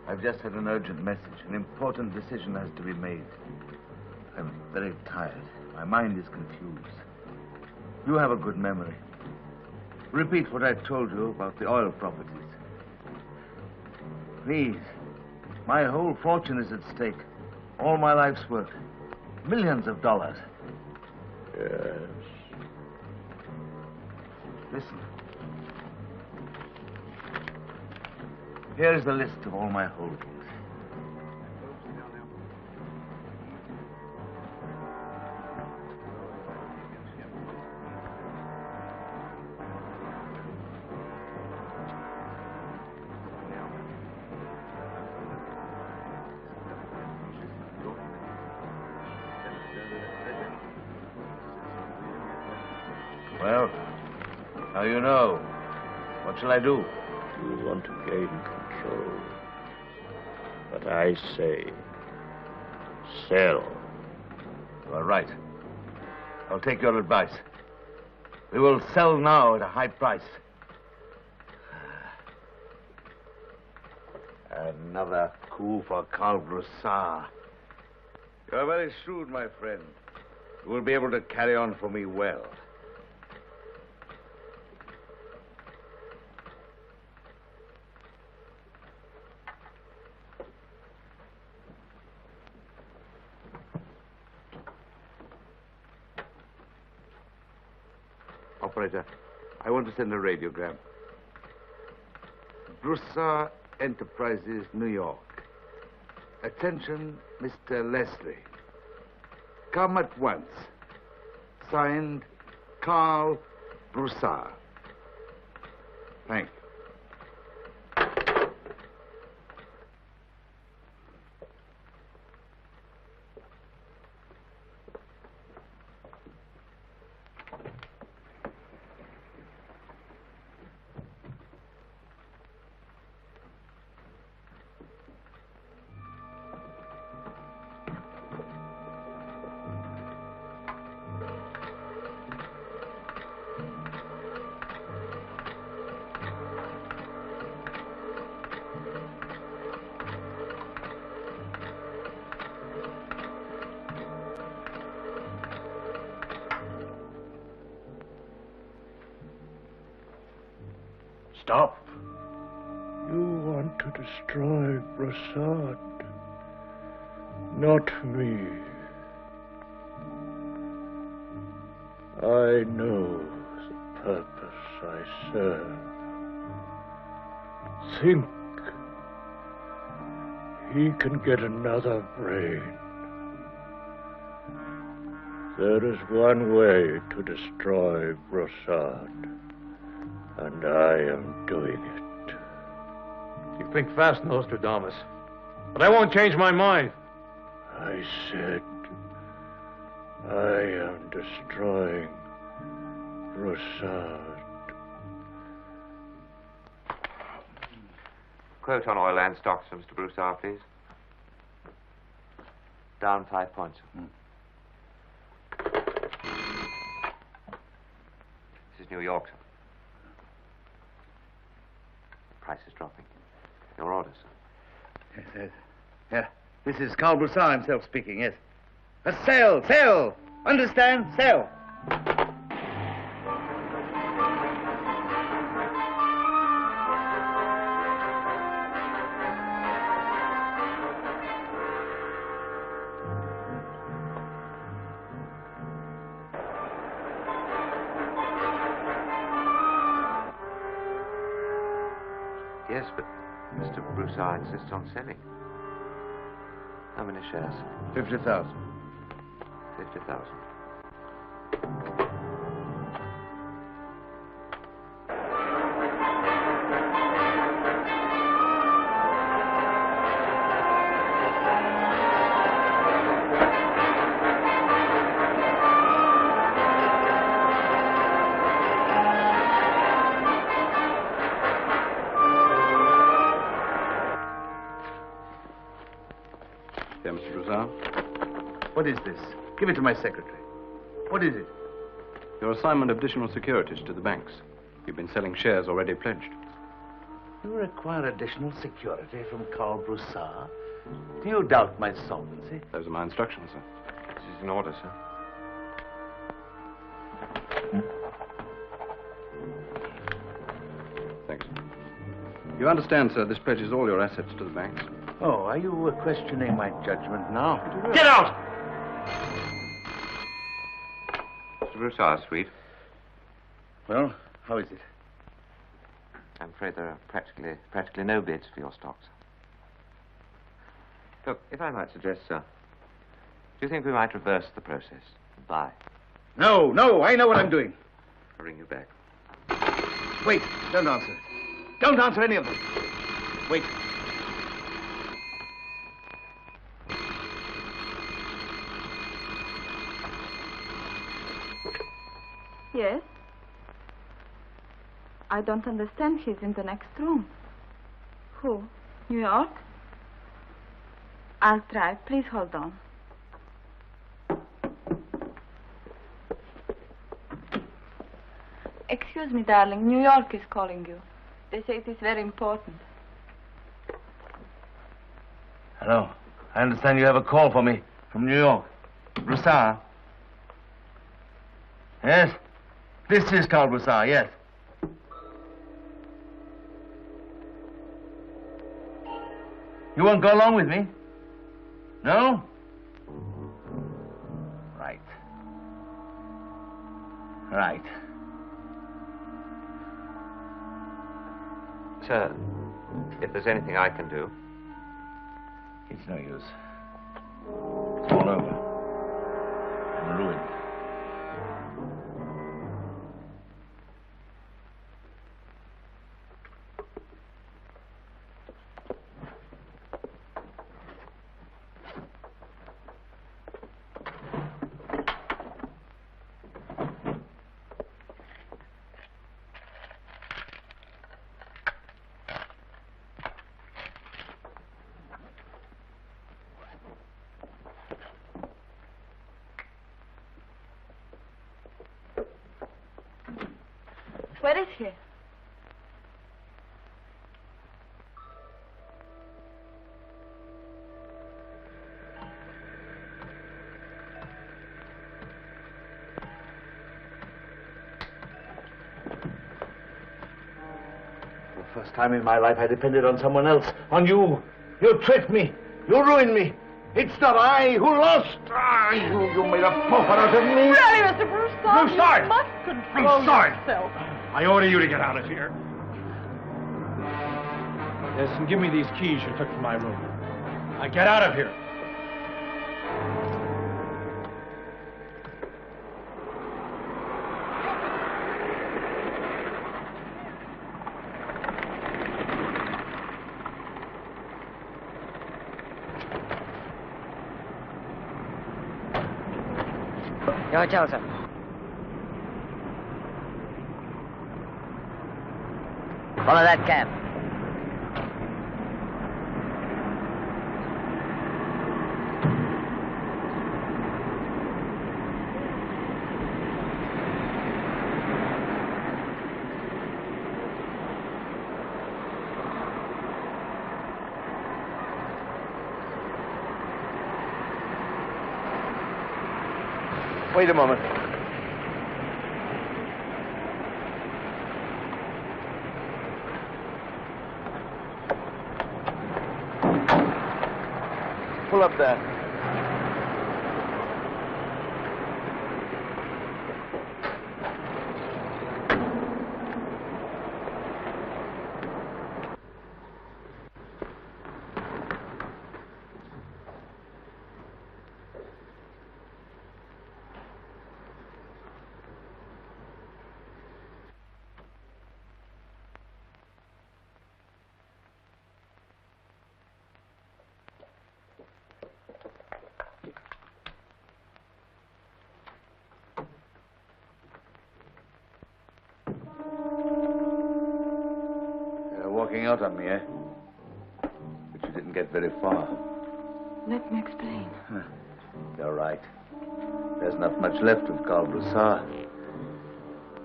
I've just had an urgent message. An important decision has to be made. I'm very tired. My mind is confused. You have a good memory. repeat what I told you about the oil properties. Please. My whole fortune is at stake. All my life's work. Millions of dollars. Yes. Listen. Here's the list of all my holdings. Well, now you know. What shall I do? You want to gain control. But I say, sell. You are right. I'll take your advice. We will sell now at a high price. Another coup for Karl Broussard. You are very shrewd, my friend. You will be able to carry on for me well. Operator, I want to send a radiogram. Broussard Enterprises, New York. Attention, Mr. Leslie. Come at once. Signed, Karl Broussard. Thank you. Stop. You want to destroy Broussard, not me. I know the purpose I serve. Think he can get another brain. There is one way to destroy Broussard, and I am doing it. You think fast, Nostradamus, but I won't change my mind. I said I am destroying Broussard. Quote on oil and stocks for Mr. Broussard, please. Down 5 points. This is New York, sir. The price is dropping. Your order, sir. Yes, yes. Yeah. This is Karl Broussard himself speaking, yes. Sell! Sell! Understand? Sell! Yes, but Mr. Broussard insists on selling. How many shares? 50,000. 50,000. There, Mr. Broussard. What is this? Give it to my secretary. What is it? Your assignment of additional securities to the banks. You've been selling shares already pledged. You require additional security from Karl Broussard? Do you doubt my solvency? Those are my instructions, sir. This is an order, sir. You understand, sir, this pledges all your assets to the banks. Oh, are you questioning my judgment now? Get out! Mr. Broussard, sweet. Well, how is it? I'm afraid there are practically no bids for your stocks. Look, if I might suggest, sir, do you think we might reverse the process and buy? No, no, I know what I'm doing. I'll ring you back. Wait, don't answer. Don't answer any of them. Wait. Yes? I don't understand. He's in the next room. Who? New York? I'll try. Please hold on. Excuse me, darling. New York is calling you. They say it is very important. Hello. I understand you have a call for me from New York. Broussard? Yes? This is Carl Broussard, yes. You won't go along with me? No? Right. Right. Sir, if there's anything I can do. It's no use. It's all over. I'm ruined. Where is he? For the first time in my life, I depended on someone else. On you. You tricked me. You ruined me. It's not I who lost. You made a pauper out of me. Really, Mr. Broussard, Broussard! you must control Broussard! yourself. I order you to get out of here. Yes, and give me these keys you took from my room. Now get out of here. Your Joseph. Follow that cab. Wait a moment. Pull up there. Walking out on me, eh? But you didn't get very far. Let me explain. You're right. There's not much left of Carl Broussard.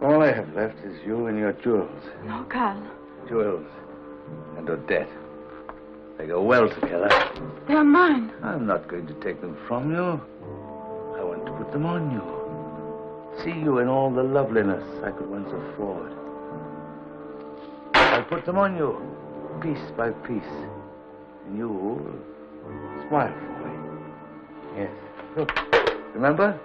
All I have left is you and your jewels. No, Carl. Jewels and Odette. They go well together. They're mine. I'm not going to take them from you. I want to put them on you. See you in all the loveliness I could once afford. I'll put them on you. piece by piece. And you smile for me. Yes. Look, remember?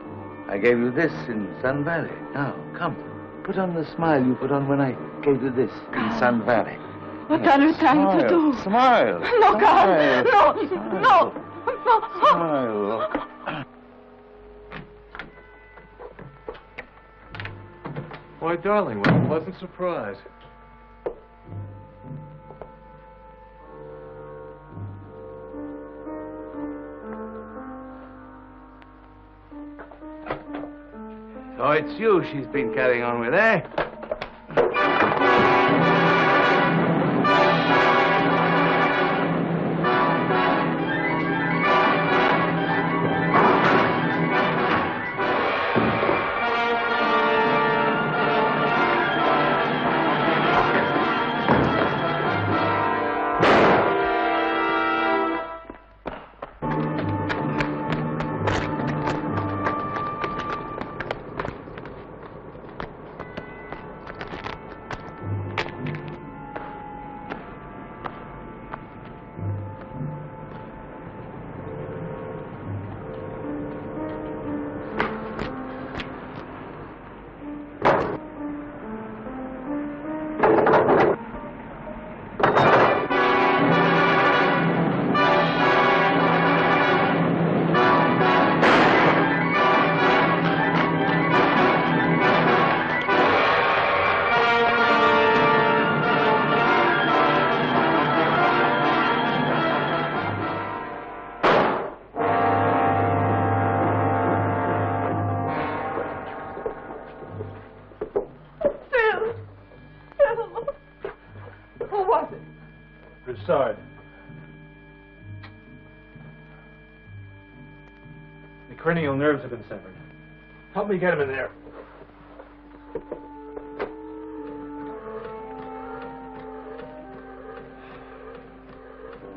I gave you this in Sun Valley. Now, come. Put on the smile you put on when I gave you this in Sun Valley. What are you trying to do? Smile. No, Carl. No, no, no. Smile. Look. Why, darling, what a pleasant surprise. So it's you she's been carrying on with, eh? Broussard. The cranial nerves have been severed. Help me get him in there.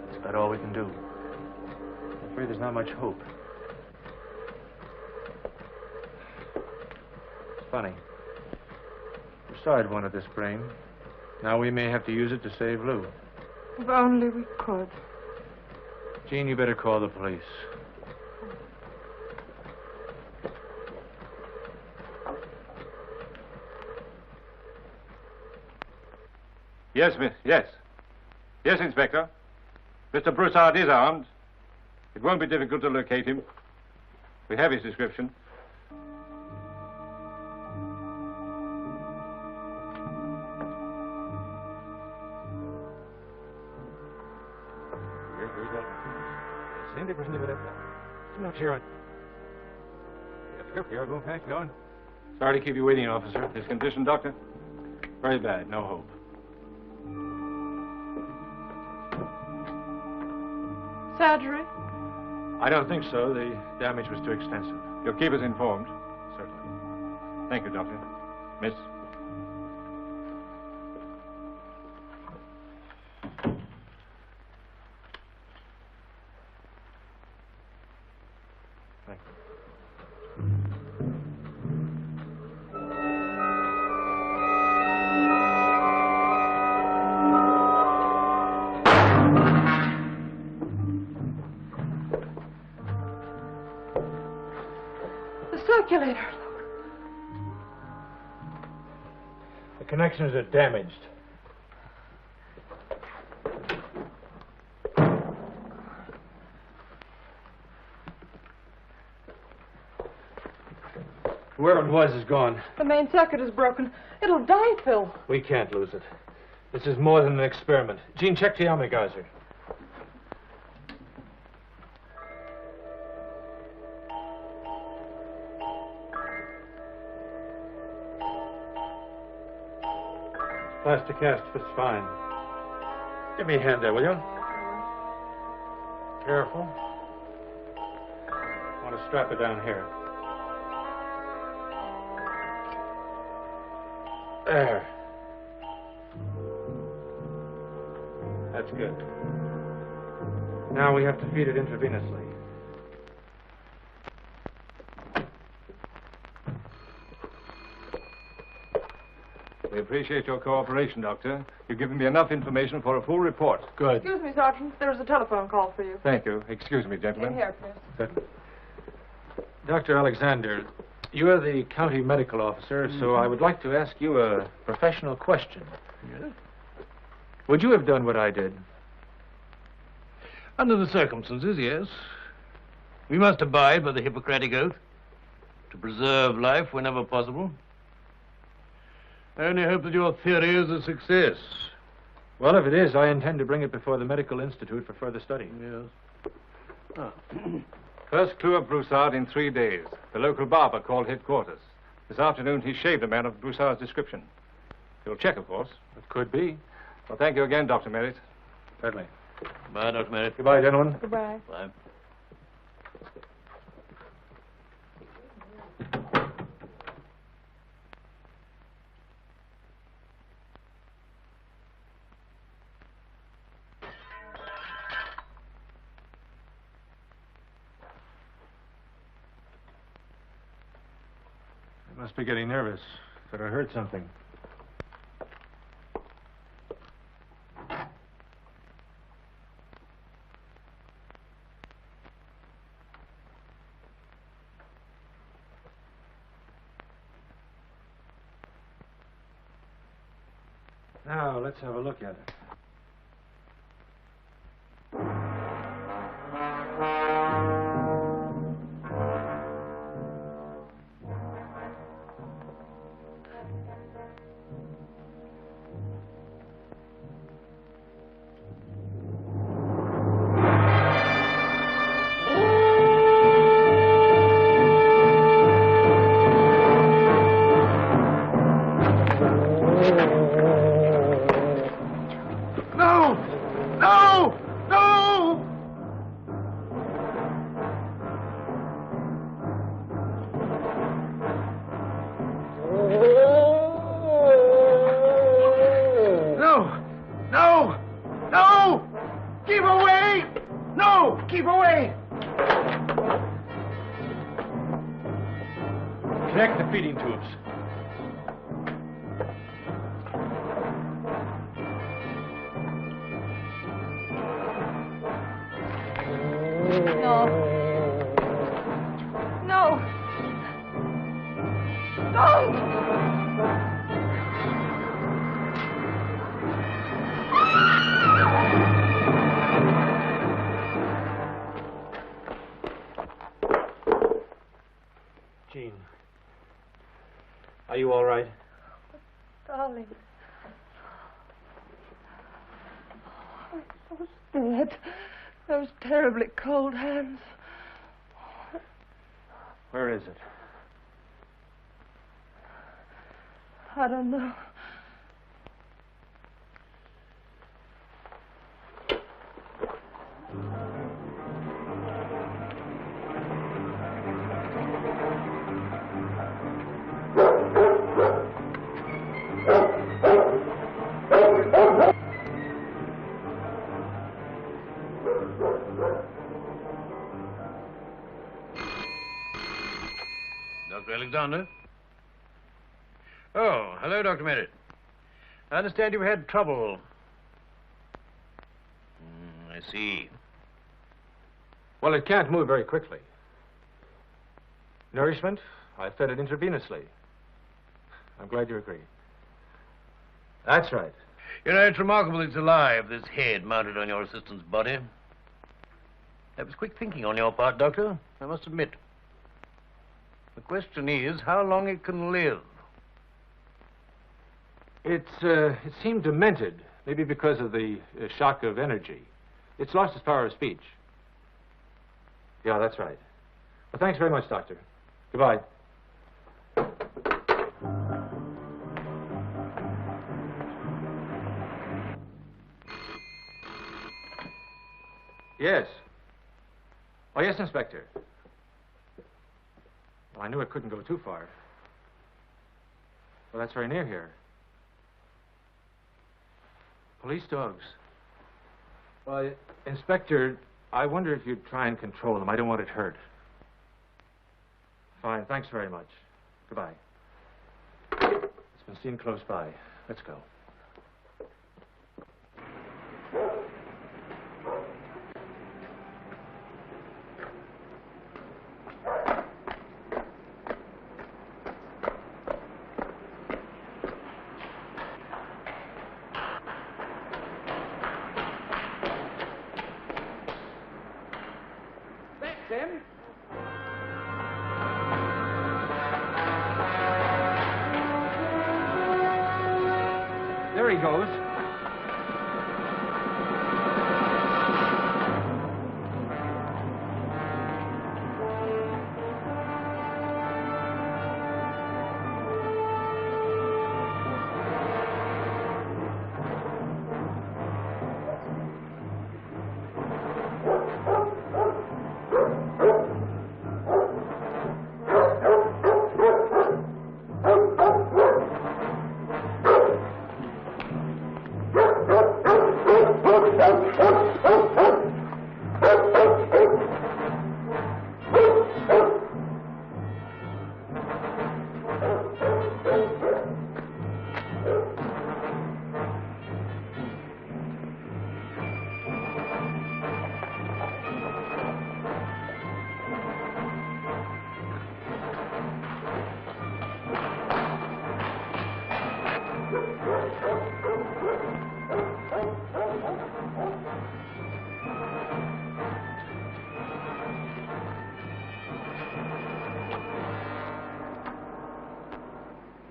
That's about all we can do. I'm afraid there's not much hope. It's funny. Broussard wanted this brain. Now we may have to use it to save Lou. If only we could. Jean, you better call the police. Yes, miss. Yes. Yes, Inspector. Mr. Broussard is armed. It won't be difficult to locate him. We have his description. Sorry to keep you waiting, officer. His condition, doctor? Very bad. No hope. Surgery? I don't think so. The damage was too extensive. You'll keep us informed. Certainly. Thank you, Doctor. Miss? Thank you. Circulator. The connections are damaged. Whoever it was is gone. The main circuit is broken. It'll die, Phil. We can't lose it. This is more than an experiment. Jean, check the omnigizer. Plastic cast fits fine. Give me a hand there, will you? Careful. I want to strap it down here. There. That's good. Now we have to feed it intravenously. We've appreciate your cooperation, Doctor. You've given me enough information for a full report. Good. Excuse me, Sergeant. There's a telephone call for you. Thank you. Excuse me, gentlemen. In here, please. Good. Dr. Alexander, you are the county medical officer, so I would like to ask you a professional question. Yes? Would you have done what I did? Under the circumstances, yes. We must abide by the Hippocratic Oath to preserve life whenever possible. I only hope that your theory is a success. Well, if it is, I intend to bring it before the Medical Institute for further study. Yes. First clue of Broussard in 3 days. The local barber called headquarters. This afternoon, he shaved a man of Broussard's description. You'll check, of course. It could be. Well, thank you again, Dr. Merritt. Certainly. Bye, Dr. Merritt. Goodbye, gentlemen. Goodbye. Bye. I must be getting nervous. Thought I heard something. Now, let's have a look at it. Connect the feeding tubes. No. No. Don't. Jean. Are you all right? Darling. I'm so scared. Those terribly cold hands. Where is it? I don't know. Dr. Alexander? Oh, hello, Dr. Merritt. I understand you've had trouble. I see. Well, it can't move very quickly. Nourishment? I fed it intravenously. I'm glad you agree. That's right. You know, it's remarkable it's alive, this head mounted on your assistant's body. That was quick thinking on your part, Doctor, I must admit. The question is how long it can live. It seemed demented, maybe because of the shock of energy. It's lost its power of speech. Yeah, that's right. Well, thanks very much, Doctor. Goodbye. Yes. Oh, yes, Inspector. Well, I knew it couldn't go too far. Well, that's very near here. Police dogs. Well, Inspector, I wonder if you'd try and control them. I don't want it hurt. Fine, thanks very much. Goodbye. It's been seen close by. Let's go. Tim? There he goes.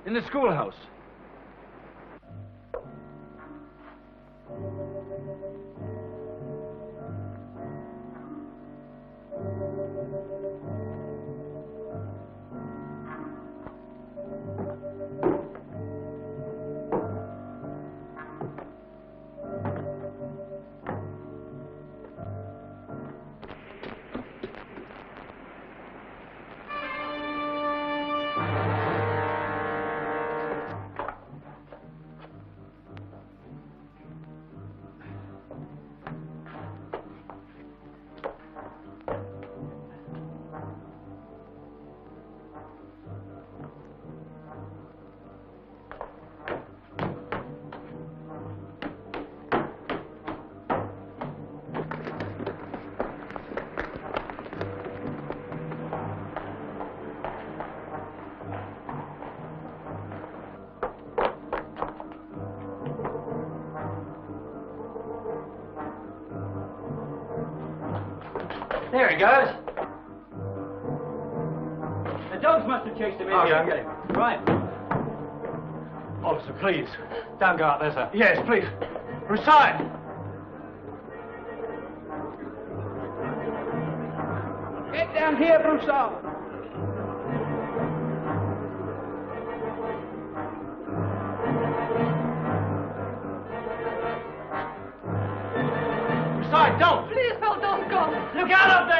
In the schoolhouse. There he goes. The dogs must have chased him in I'll here. go and get him. Right. Officer, please. Don't go out there, sir. Yes, please. Broussard! Get down here, Broussard. Broussard, don't! Please, no, don't go. Look out up there!